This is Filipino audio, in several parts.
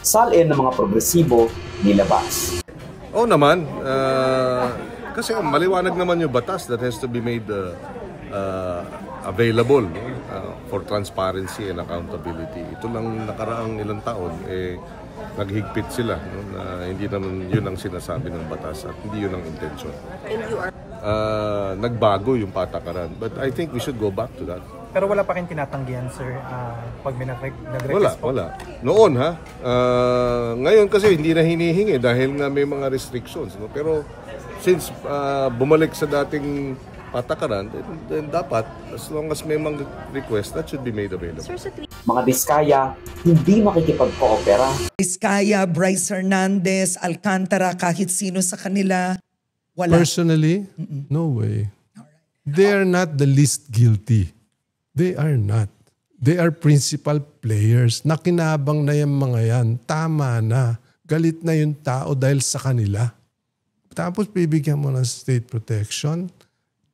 salin ng mga progresibo nilabas. Oo naman, kasi maliwanag naman yung batas that has to be made available for transparency and accountability. Ito lang nakaraang ilang taon, naghigpit sila, na hindi naman yun ang sinasabi ng batas at hindi yun ang intensyon. Nagbago yung patakaran, but I think we should go back to that. Pero wala pa rin tinatanggihan, sir, pag may nag-request po? Wala. Noon, ha? Ngayon kasi hindi na hinihingi dahil nga may mga restrictions. No? Pero since bumalik sa dating patakaran, then dapat, as long as may mga request, that should be made available. Mga Diskaya, hindi makikipag-koopera. Diskaya, Bryce Hernandez, Alcantara, kahit sino sa kanila, wala. Personally, no way. They are not the least guilty. They are not. They are principal players. Nakinabang na yung mga yan. Tama na. Galit na yung tao dahil sa kanila. Tapos bibigyan mo ng state protection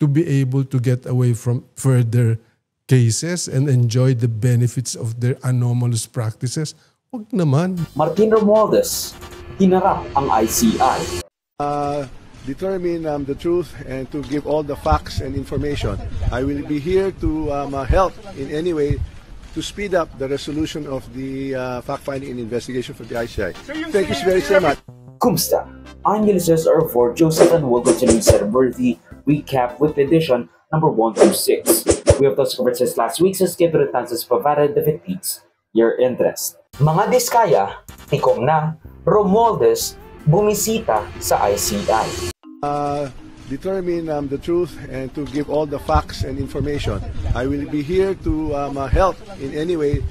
to be able to get away from further cases and enjoy the benefits of their anomalous practices. Huwag naman. Martin Romualdez, hinarap ang ICI. Determine the truth and to give all the facts and information. I will be here to help in any way to speed up the resolution of the fact-finding and investigation for the ICI. Thank you very much. Kumusta? Angeles for Joseph and will continue sa worthy recap with edition number 126. We have thus covered since last week's circumstances provided if it piques your interest. Mga Diskaya, tikong na, Romualdez, bumisita sa ICI. Determine the truth and to give all the facts and information. I will be here to help in any way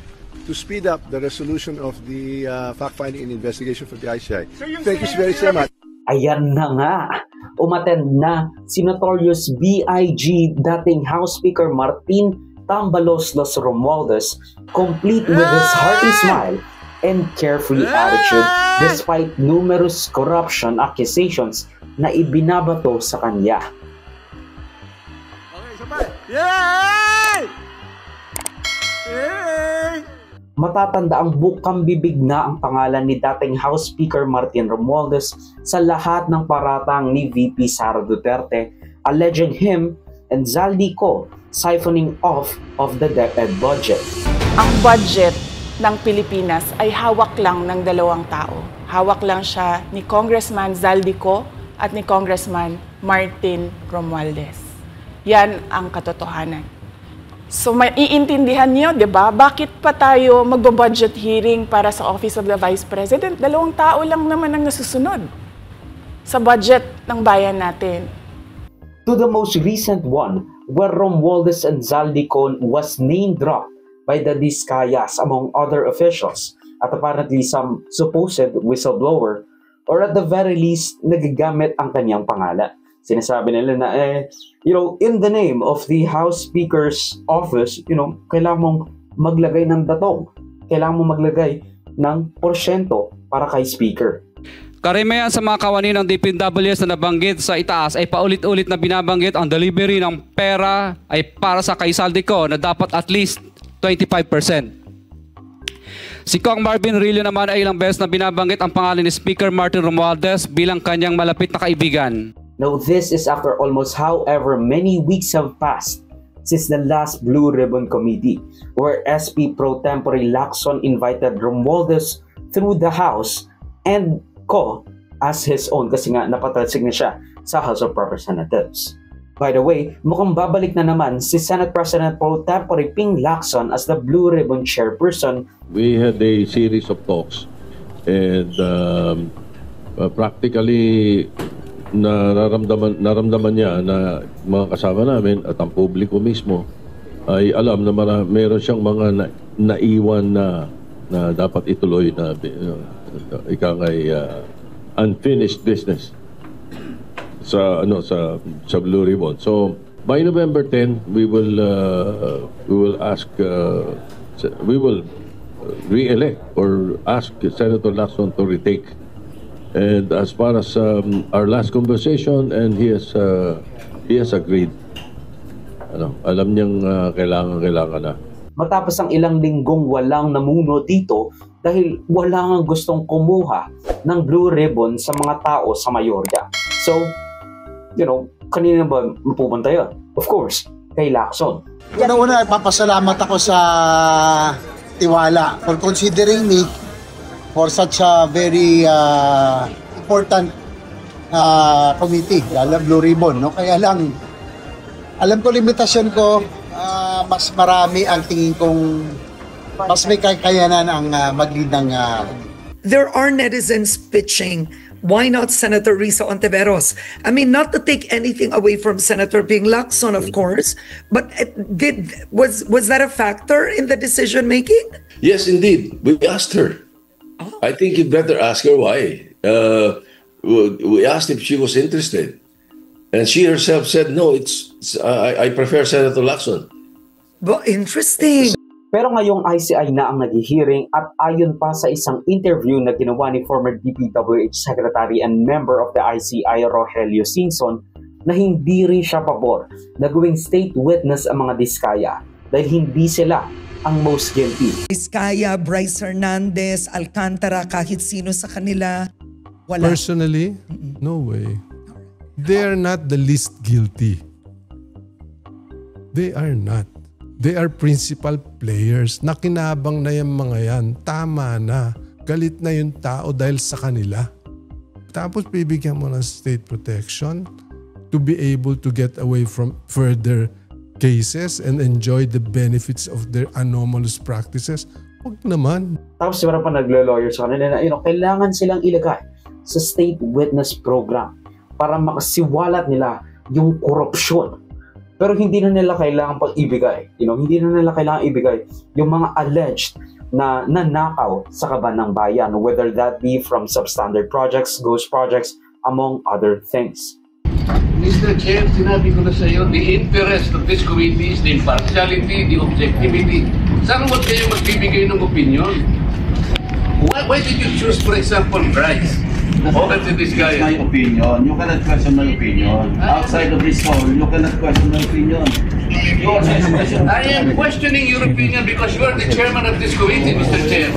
to speed up the resolution of the fact-finding and investigation for the ICI. Thank you very much. Ayan na nga, umattend na si Notorious B.I.G. dating House Speaker Martin Tambalos Los Romualdez, complete with his hearty smile and carefree attitude despite numerous corruption accusations na ibinabato sa kanya. Okay, sabay! Yay! Yay! Matatanda ang bukang bibig na ang pangalan ni dating House Speaker Martin Romualdez sa lahat ng paratang ni VP Sara Duterte, alleging him and Zaldico siphoning off of the DepEd budget. Ang budget ng Pilipinas ay hawak lang ng dalawang tao. Hawak lang siya ni Congressman Zaldico at ni Congressman Martin Romualdez. Yan ang katotohanan. So maiintindihan niyo, 'di ba? Bakit pa tayo magbo-budget hearing para sa Office of the Vice President? Dalawang tao lang naman ang nasusunod sa budget ng bayan natin. To the most recent one, where Romualdez and Zaldico was name-dropped by the Diskayas among other officials at apparently some supposed whistleblower, or at the very least, nagagamit ang kanyang pangalan. Sinasabi nila na, in the name of the House Speaker's office, kailangan mong maglagay ng datong. Kailangan mong maglagay ng porsyento para kay Speaker. Karamihan sa mga kawani ng DPWH na nabanggit sa itaas ay paulit-ulit na binabanggit ang delivery ng pera ay para sa kay Zaldico na dapat at least 25%. Si Kong Marvin Rillo naman ay ilang beses na binabanggit ang pangalan ni Speaker Martin Romualdez bilang kanyang malapit na kaibigan. Now this is after almost however many weeks have passed since the last Blue Ribbon Committee, where SP Pro Tempore Lacson invited Romualdez through the House and as his own kasi nga napatalsig na siya sa House of Representatives. By the way, mukhang babalik na naman si Senate President Pro Tempore Ping Lacson as the Blue Ribbon Chairperson. We had a series of talks and practically naramdaman niya na mga kasama namin at ang publiko mismo ay alam na meron siyang mga naiwan na dapat ituloy na unfinished business sa Blue Ribbon. So by November 10 we will re-elect or ask Senator Lacson to retake. And as far as our last conversation, and he has agreed. Alam niyang kailangan na. Matapos ang ilang linggong walang namuno dito, dahil wala nga gustong kumuha ng blue ribbon sa mga tao sa mayorya. So, kanina ba mapupunta yun? Of course, kay Lacson. Una-una, papasalamat ako sa Tiwala for considering me for such a very important committee, lalo Blue Ribbon. No? Kaya lang, alam ko limitasyon ko, mas marami ang tingin kong mas may kakayanan ang mag-lead ng... There are netizens pitching, why not Senator Risa Ontiveros? I mean, not to take anything away from Senator Ping Lacson, of course, but was that a factor in the decision making? Yes, indeed. We asked her. I think you better ask her why. We asked if she was interested. And she herself said, no, I prefer Senator Lacson. Well, interesting. Pero ngayong ICI na ang nag-hearing at ayon pa sa isang interview na ginawa ni former DPWH Secretary and member of the ICI Rogelio Singson na hindi rin siya pabor na gawing state witness ang mga Diskaya dahil hindi sila ang most guilty. Diskaya, Bryce Hernandez, Alcantara, kahit sino sa kanila, wala. Personally, no way. They are not the least guilty. They are not. They are principal players. Nakinabang na yung mga yan. Tama na. Galit na yung tao dahil sa kanila. Tapos bibigyan mo ng state protection to be able to get away from further cases and enjoy the benefits of their anomalous practices. Huwag naman. Tapos meron pa naglo-lawyer sa kanila na kailangan silang ilagay sa state witness program para makasiwalat nila yung korupsyon. Pero hindi na nila kailangan pang ibigay. Hindi na nila kailangan ibigay yung mga alleged na nanakaw sa kaban ng bayan, whether that be from substandard projects, ghost projects, among other things. Mr. Chair, sinabi ko na sa iyo, the interest of this committee is the impartiality, the objectivity. Saan mo kayo magbibigay ng opinion? Why did you choose, for example, Bryce? Over to this guy. My opinion. You cannot question my opinion. Outside of this hall, you cannot question my opinion. I am questioning your opinion because you are the chairman of this committee, Mr. Chair.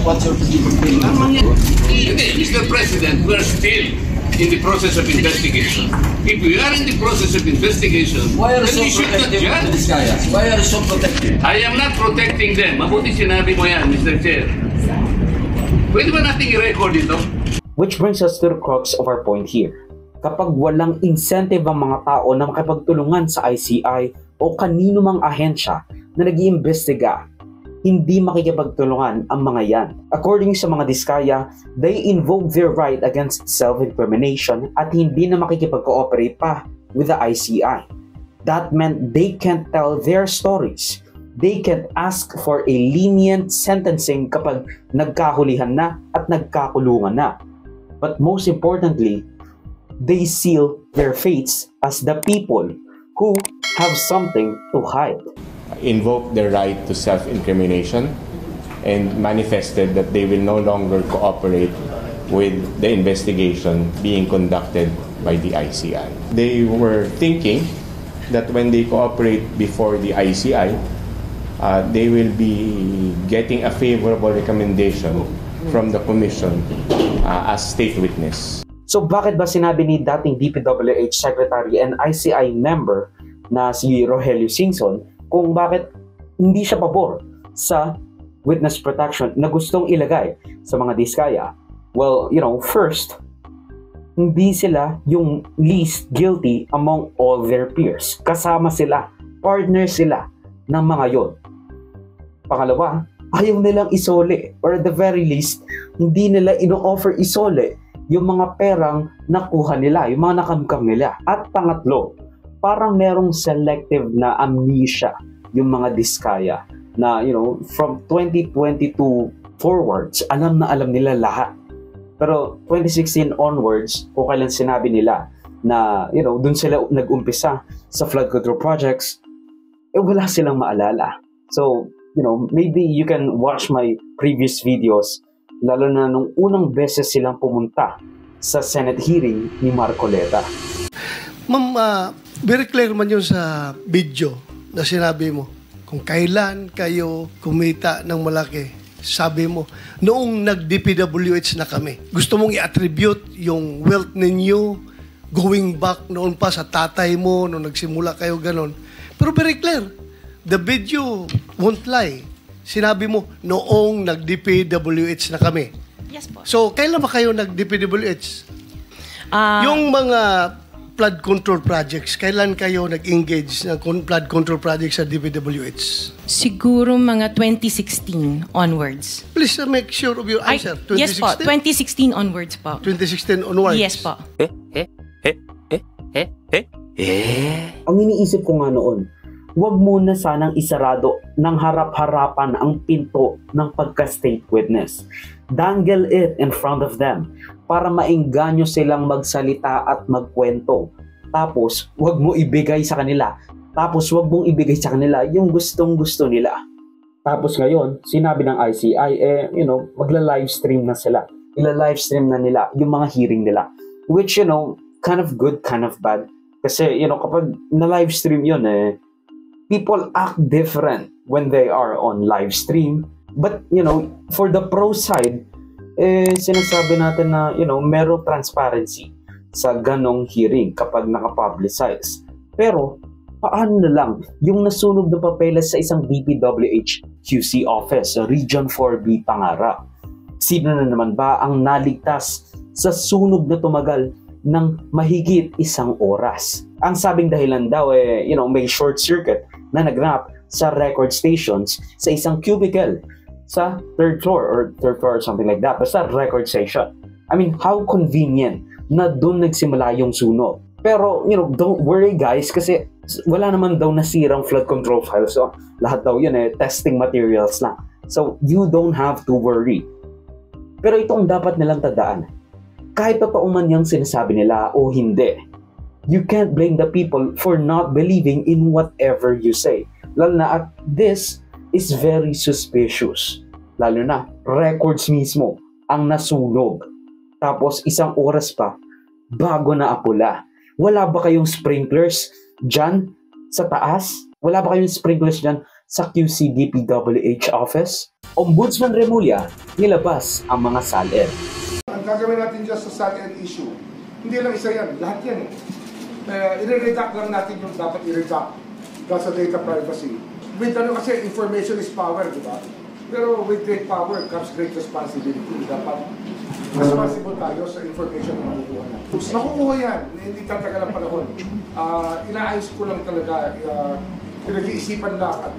What's your opinion? Okay, Mr. President, we are still in the process of investigation. If we are in the process of investigation, then we should not judge. Why are you so protective? I am not protecting them. Mabuti sinabi mo yan, Mr. Chair. Pwede ba nating i-record ito? Which brings us to the crux of our point here. Kapag walang incentive ang mga tao na makipagtulungan sa ICI o kanino mang ahensya na nag-iimbestiga, hindi makikipagtulungan ang mga yan. According sa mga Diskaya, they invoke their right against self-incrimination at hindi na makikipag-cooperate pa with the ICI. That meant they can't tell their stories. They can ask for a lenient sentencing kapag nagkahulihan na at nagkakulungan na. But most importantly, they seal their fates as the people who have something to hide. Invoked their right to self-incrimination and manifested that they will no longer cooperate with the investigation being conducted by the ICI. They were thinking that when they cooperate before the ICI, they will be getting a favorable recommendation from the Commission as state witness. So bakit ba sinabi ni dating DPWH Secretary and ICI member na si Rogelio Singson kung bakit hindi siya pabor sa witness protection na gustong ilagay sa mga Diskaya? Well, first, hindi sila yung least guilty among all their peers. Kasama sila, partner sila ng mga yon. Pangalawa, ayaw nilang isole, or at the very least, hindi nila ino-offer isole yung mga perang nakuha nila, yung mga nakamkam nila. At pangatlo, parang merong selective na amnesia yung mga Diskaya na, from 2022 forwards, alam na alam nila lahat. Pero 2016 onwards, kung kailan sinabi nila na, dun sila nag-umpisa sa flood control projects, wala silang maalala. So, maybe you can watch my previous videos, lalo na nung unang beses silang pumunta sa Senate hearing ni Marcoleta. Ma'am, very clear man yun sa video na sinabi mo. Kung kailan kayo kumita ng malaki sabi mo, noong nag-DPWH na kami, gusto mong i-attribute yung wealth ninyo going back noon pa sa tatay mo, noong nagsimula kayo ganon. Pero very clear, the video won't lie. Sinabi mo, noong nag-DPWH na kami. Yes po. So, kailan ba kayo nag-DPWH? Yung mga flood control projects, kailan kayo nag-engage ng flood control projects sa DPWH? Siguro mga 2016 onwards. Please make sure of your answer. 2016? Yes po, 2016 onwards po. 2016 onwards? Yes po. Ang iniisip ko nga noon, huwag muna sanang isarado ng harap-harapan ang pinto ng pagka-state witness. Dangle it in front of them para maengganyo silang magsalita at magkwento. Tapos, huwag mo ibigay sa kanila. Tapos, huwag mong ibigay sa kanila yung gustong-gusto nila. Tapos ngayon, sinabi ng ICI, magla-livestream na sila. Ila-livestream na nila yung mga hearing nila. Which, kind of good, kind of bad. Kasi, kapag na-livestream yun, people act different when they are on live stream. But, for the pro side, sinasabi natin na, meron transparency sa ganong hearing kapag nakapublicize. Pero, paano na lang yung nasunog na papeles sa isang DPWH QC office sa Region 4B Pangarap? Sino na naman ba ang naligtas sa sunog na tumagal ng mahigit 1 oras? Ang sabing dahilan daw, may short circuit na nagnap sa record stations sa isang cubicle sa 3rd floor or something like that, basta record station. I mean, how convenient na doon nagsimula yung sunog. Pero, don't worry guys, kasi wala naman daw nasirang flood control files. So, lahat daw yun testing materials lang. So, you don't have to worry. Pero ito ang dapat nilang tandaan. Kahit totoo man yung sinasabi nila o hindi, you can't blame the people for not believing in whatever you say. Lalo na at this is very suspicious. Lalo na, records mismo ang nasunog. Tapos 1 oras pa bago na apula. Wala ba kayong sprinklers dyan sa taas? Wala ba kayong sprinklers dyan sa QC DPWH office? Ombudsman Remulla nilabas ang mga SALN. Ang gagawin natin dyan sa SALN issue, hindi lang isa yan, lahat yan i-redact lang natin yung dapat i-redact dahil sa data privacy. With kasi information is power, di ba? Pero with great power comes great responsibility. Dapat responsible tayo sa information na makukuha natin. Makukuha yan, hindi tatagal ang panahon. Inaayos ko lang talaga, pinag-iisipan lang at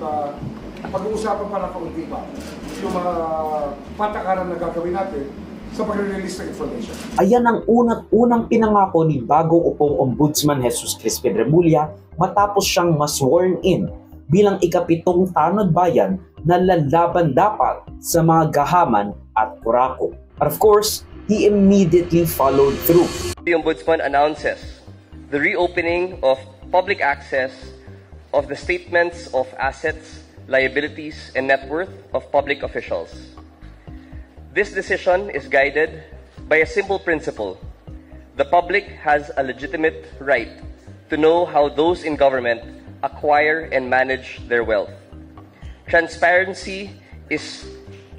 pag-uusapan pa ng kaunti pa yung mga patakaran na gagawin natin sa pag-release ng information. Ayan ang unang pinangako ni bagong upong Ombudsman Jesus Crispin Remulla matapos siyang ma-sworn in bilang ika-7 tanod bayan na lalaban dapat sa mga gahaman at kurako. But of course, he immediately followed through. The Ombudsman announces the reopening of public access of the statements of assets, liabilities, and net worth of public officials. This decision is guided by a simple principle. The public has a legitimate right to know how those in government acquire and manage their wealth. Transparency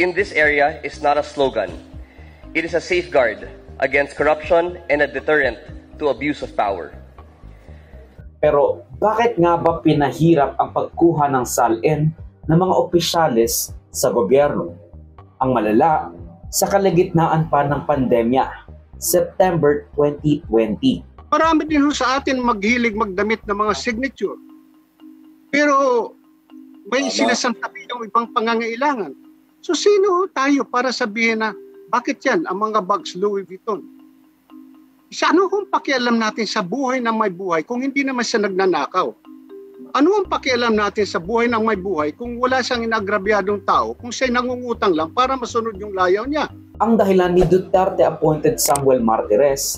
in this area is not a slogan. It is a safeguard against corruption and a deterrent to abuse of power. Pero bakit nga ba pinahirap ang pagkuha ng SALN ng mga opisyales sa gobyerno? Ang malala, sa kalagitnaan pa ng pandemya, September 2020. Marami din sa atin maghilig magdamit ng mga signature. Pero may sinasantabi yung ibang pangangailangan. So sino tayo para sabihin na bakit yan ang mga bags Louis Vuitton? Sa ano kung pakialam natin sa buhay ng may buhay kung hindi naman siya nagnanakaw? Ano ang pakialam natin sa buhay ng may buhay kung wala siyang inagrabyadong tao, kung siya'y nangungutang lang para masunod yung layaw niya? Ang dahilan ni Duterte-appointed Samuel Martires,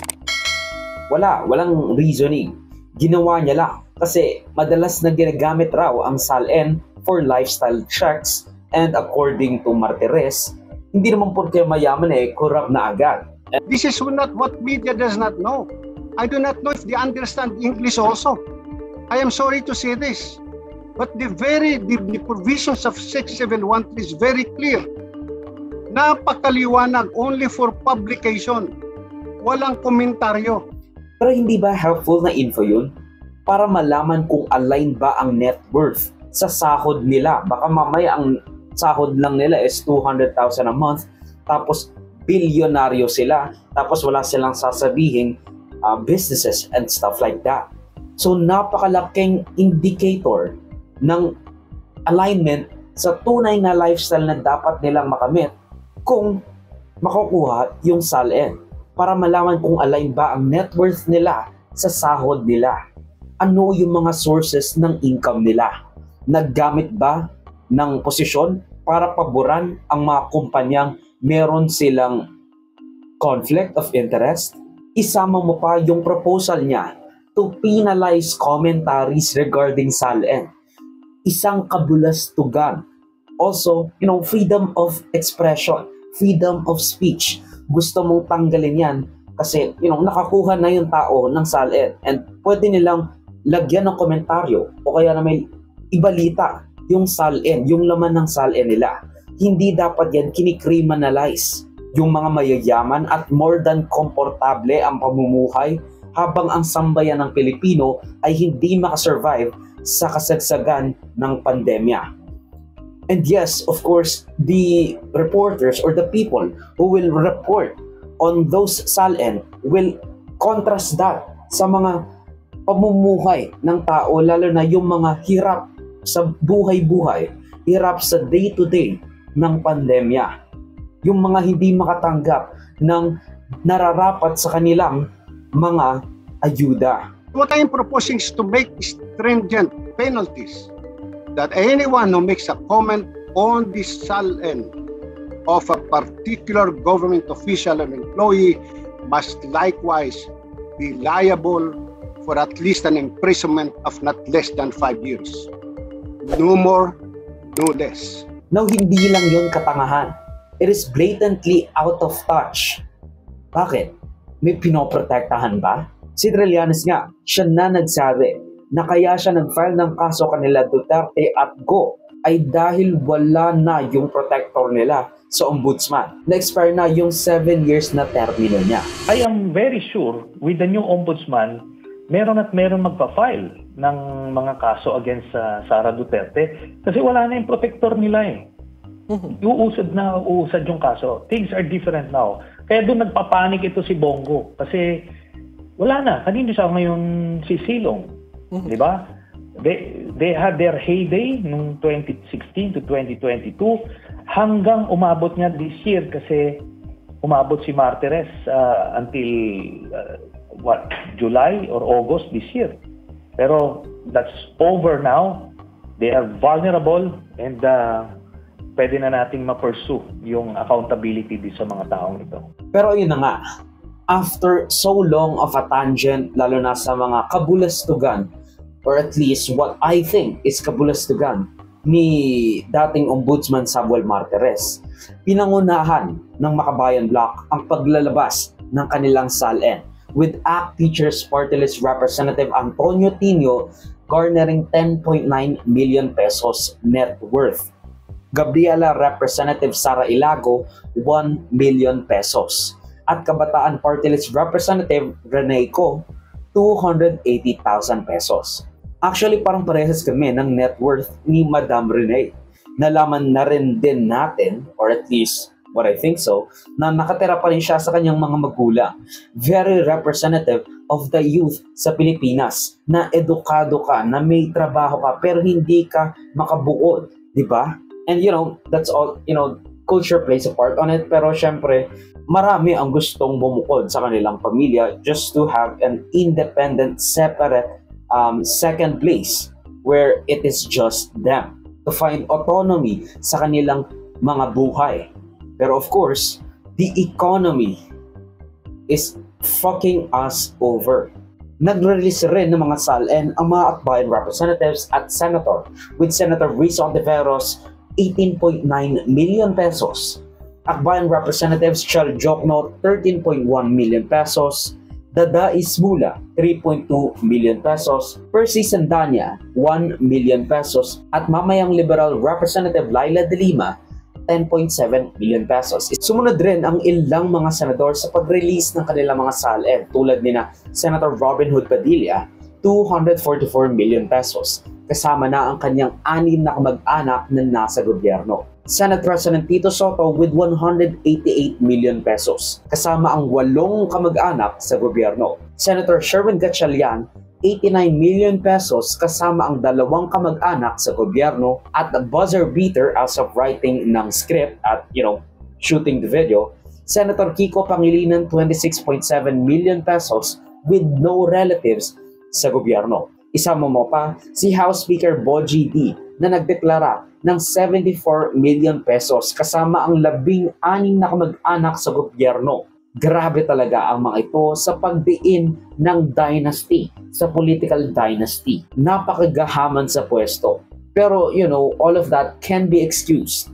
walang reasoning. Ginawa niya lang kasi madalas na ginagamit raw ang SALN for lifestyle checks and according to Martires, hindi naman porke mayaman corrupt na agad. This is not what media does not know. I do not know if they understand English also. I am sorry to say this, but the provisions of 6713 is very clear. Napakaliwanag, only for publication. Walang komentaryo. Pero hindi ba helpful na info yun? Para malaman kung align ba ang net worth sa sahod nila. Baka mamaya ang sahod lang nila is 200,000 a month, tapos bilyonaryo sila, tapos wala silang sasabihin businesses and stuff like that. So napakalaking indicator ng alignment sa tunay na lifestyle na dapat nilang makamit kung makukuha yung SALN, para malaman kung align ba ang net worth nila sa sahod nila. Ano yung mga sources ng income nila? Naggamit ba ng posisyon para paboran ang mga kumpanyang meron silang conflict of interest? Isama mo pa yung proposal niya to penalize commentaries regarding SALN. Isang kabulastugan. Also, freedom of expression, freedom of speech. Gusto mong tanggalin yan kasi, nakakuha na yung tao ng SALN and pwede nilang lagyan ng komentaryo o kaya na may ibalita yung SALN, yung laman ng SALN nila. Hindi dapat yan kinikriminalize yung mga mayayaman at more than komportable ang pamumuhay habang ang sambayan ng Pilipino ay hindi makasurvive sa kasagsagan ng pandemya. And yes, of course, the reporters or the people who will report on those SALN will contrast that sa mga pamumuhay ng tao, lalo na yung mga hirap sa buhay-buhay, hirap sa day-to-day ng pandemya. Yung mga hindi makatanggap ng nararapat sa kanilang mga ayuda. What I am proposing is to make stringent penalties that anyone who makes a comment on the SALN of a particular government official and employee must likewise be liable for at least an imprisonment of not less than 5 years. No more, no less. Now, hindi lang yun katangahan. It is blatantly out of touch. Bakit? May pinoprotektahan ba? Si Trillanes nga, siya na nagsabi na kaya siya nag-file ng kaso kanila Duterte at Go ay dahil wala na yung protector nila sa ombudsman. Na-expire na yung 7 years na termino niya. I am very sure with the new ombudsman, meron magpa-file ng mga kaso against Sara Duterte kasi wala na yung protector nila eh. Uusad yung kaso. Things are different now. Kaya doon nagpapanik ito si Bongo kasi wala na. Kanino siya ngayon sisilong? Di ba? They had their heyday noong 2016 to 2022 hanggang umabot nga this year kasi umabot si Martires until July or August this year. Pero that's over now. They are vulnerable and pwede na nating ma-pursue yung accountability sa mga taong ito. Pero yun na nga, after so long of a tangent, lalo na sa mga kabulastugan, or at least what I think is kabulastugan ni dating Ombudsman Samuel Martires, pinangunahan ng Makabayan Bloc ang paglalabas ng kanilang SALN with ACT Teachers Party List Representative Antonio Tino garnering 10.9 million pesos net worth. Gabriela Representative Sara Ilago, 1 million pesos. At Kabataan Party List Representative Rene Co, 280,000 pesos. Actually, parang parehas kami ng net worth ni Madam Rene. Nalaman na rin din natin, or at least what I think so, na nakatira pa rin siya sa kanyang mga magulang. Very representative of the youth sa Pilipinas, na edukado ka, na may trabaho ka, pero hindi ka makabuod, di ba? And that's all, culture plays a part on it, pero syempre, marami ang gustong bumukod sa kanilang pamilya just to have an independent, separate second place where it is just them, to find autonomy sa kanilang mga buhay. Pero of course, the economy is fucking us over. Nag-release rin ng mga SALN ang mga Akbayan representatives at senator, with Senator Risa Ontiveros 18.9 million pesos. Akbayan Representatives Chal Jokno 13.1 million pesos. Dada Ismula 3.2 million pesos. Percy Sandanya 1 million pesos. At Mamayang Liberal Representative Laila De Lima 10.7 million pesos. Sumunod rin ang ilang mga senador sa pag-release ng kanilang mga SALN tulad ni na Senator Robin Hood Padilla, 244 million pesos. Kasama na ang kanyang 6 na kamag-anak na nasa gobyerno. Senate President Tito Soto with 188 million pesos. Kasama ang 8 kamag-anak sa gobyerno. Senator Sherwin Gatchalian, 89 million pesos kasama ang 2 kamag-anak sa gobyerno at the buzzer beater as of writing ng script at shooting the video. Senator Kiko Pangilinan, 26.7 million pesos with no relatives sa gobyerno. Isama mo pa si House Speaker Bogie D na nagdeklara ng 74 million pesos kasama ang 16 na kamag-anak sa gobyerno. Grabe talaga ang mga ito sa pagdiin ng dynasty, sa political dynasty. Napakagahaman sa pwesto. Pero, all of that can be excused.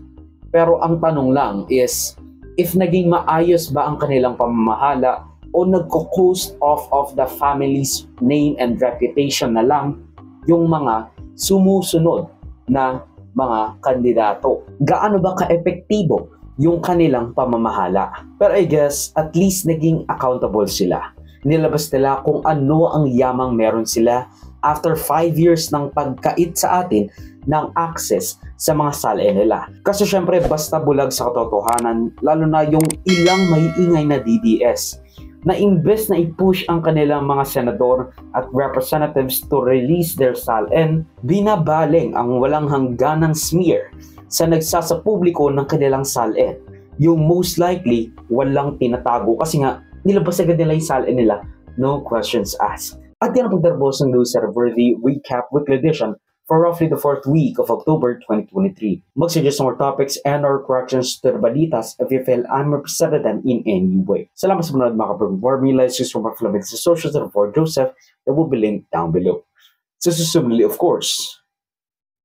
Pero ang tanong lang is, if naging maayos ba ang kanilang pamamahala o nagko-coast off of the family's name and reputation na lang yung mga sumusunod na mga kandidato. Gaano ba ka-epektibo yung kanilang pamamahala? Pero I guess, at least naging accountable sila. Nilabas nila kung ano ang yamang meron sila after 5 years ng pagkait sa atin ng access sa mga SALN nila. Kasi syempre, basta bulag sa katotohanan, lalo na yung ilang maiingay na DDS, na imbes na i-push ang kanilang mga senador at representatives to release their SALN, binabaling ang walang hangganang smear sa nagsasapubliko ng kanilang SALN. Yung most likely, walang tinatago kasi nga, nilabas agad nila yung SALN nila, no questions asked. At yan ang pagdarbos ng News Worthy Recap Weekly Edition for roughly the 4th week of October 2023. Mag-suggest more topics and or corrections to the balitas if you feel I'm represented in any way. Salamat sa manood mga kapag-inform me. Let's use more flamings sa socials and for Joseph that will be linked down below. So susunod, of course,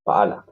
paalam.